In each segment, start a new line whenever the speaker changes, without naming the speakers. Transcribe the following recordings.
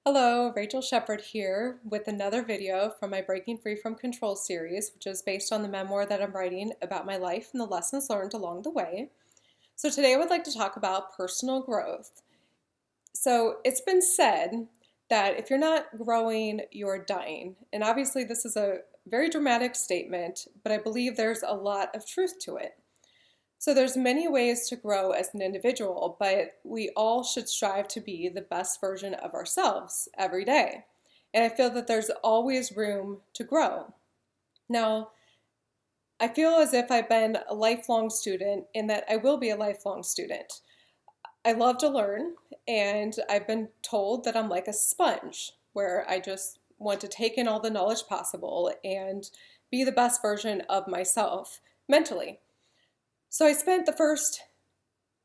Hello, Rachel Shepard here with another video from my Breaking Free from Control series, which is based on the memoir that I'm writing about my life and the lessons learned along the way. So today I would like to talk about personal growth. So it's been said that if you're not growing, you're dying. And obviously this is a very dramatic statement, but I believe there's a lot of truth to it. So there's many ways to grow as an individual, but we all should strive to be the best version of ourselves every day. And I feel that there's always room to grow. Now, I feel as if I've been a lifelong student and that I will be a lifelong student. I love to learn, and I've been told that I'm like a sponge, where I just want to take in all the knowledge possible and be the best version of myself mentally. So I spent the first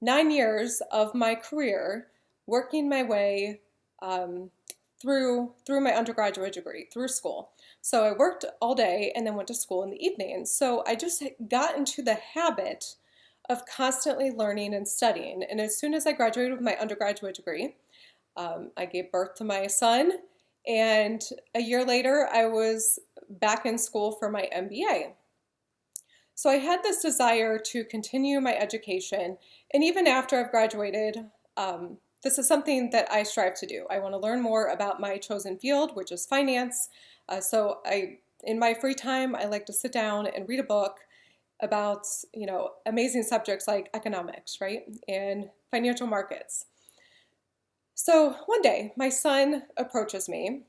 9 years of my career working my way through my undergraduate degree, through school. So I worked all day and then went to school in the evenings. So I just got into the habit of constantly learning and studying. And as soon as I graduated with my undergraduate degree, I gave birth to my son. And a year later, I was back in school for my MBA. So I had this desire to continue my education, and even after I've graduated, this is something that I strive to do. I want to learn more about my chosen field, which is finance. In my free time, I like to sit down and read a book about, amazing subjects like economics, right, and financial markets. So one day, my son approaches me,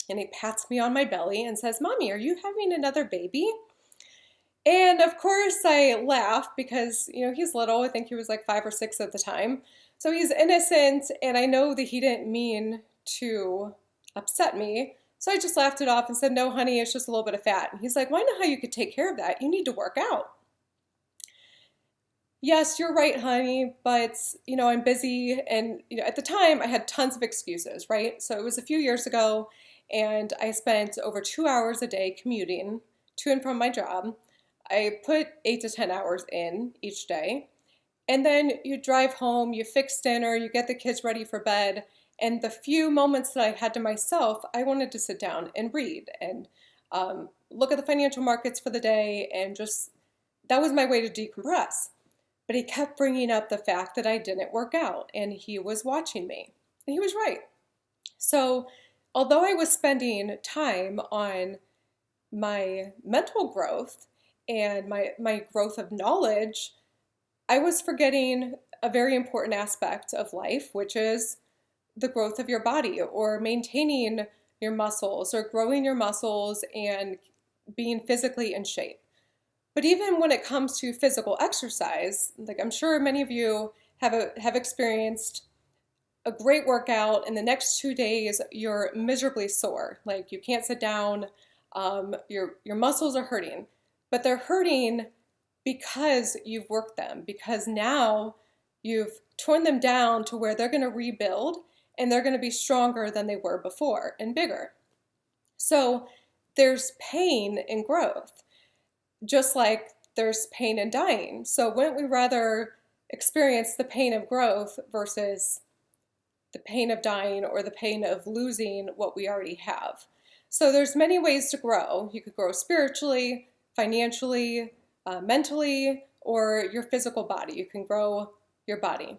and he pats me on my belly and says, "Mommy, are you having another baby?" And of course I laugh because, he's little. I think he was like 5 or 6 at the time. So he's innocent, and I know that he didn't mean to upset me. So I just laughed it off and said, "No, honey, it's just a little bit of fat." And he's like, "Well, I know how you could take care of that. You need to work out." "Yes, you're right, honey, but, I'm busy." And, at the time I had tons of excuses, right? So it was a few years ago, and I spent over 2 hours a day commuting to and from my job. I put 8 to 10 hours in each day. And then you drive home, you fix dinner, you get the kids ready for bed. And the few moments that I had to myself, I wanted to sit down and read and look at the financial markets for the day. And just, that was my way to decompress. But he kept bringing up the fact that I didn't work out, and he was watching me. And he was right. So although I was spending time on my mental growth, and my growth of knowledge, I was forgetting a very important aspect of life, which is the growth of your body, or maintaining your muscles, or growing your muscles and being physically in shape. But even when it comes to physical exercise, like I'm sure many of you have experienced a great workout, and the next 2 days you're miserably sore, like you can't sit down, your muscles are hurting. But they're hurting because you've worked them, because now you've torn them down to where they're going to rebuild, and they're going to be stronger than they were before and bigger. So there's pain in growth, just like there's pain in dying. So wouldn't we rather experience the pain of growth versus the pain of dying, or the pain of losing what we already have? So there's many ways to grow. You could grow spiritually, financially, mentally, or your physical body. You can grow your body.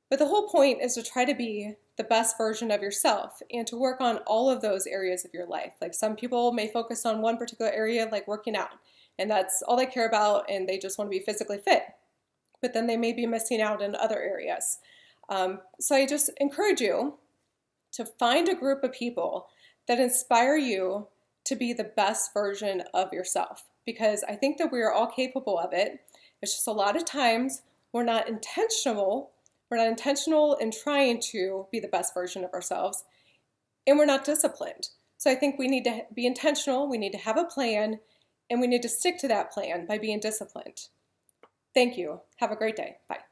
But the whole point is to try to be the best version of yourself and to work on all of those areas of your life. Like some people may focus on one particular area, like working out, and that's all they care about, and they just want to be physically fit. But then they may be missing out in other areas. So I just encourage you to find a group of people that inspire you to be the best version of yourself, because I think that we are all capable of it. It's just a lot of times we're not intentional in trying to be the best version of ourselves, and we're not disciplined. So I think we need to be intentional, we need to have a plan, and we need to stick to that plan by being disciplined. Thank you. Have a great day. Bye.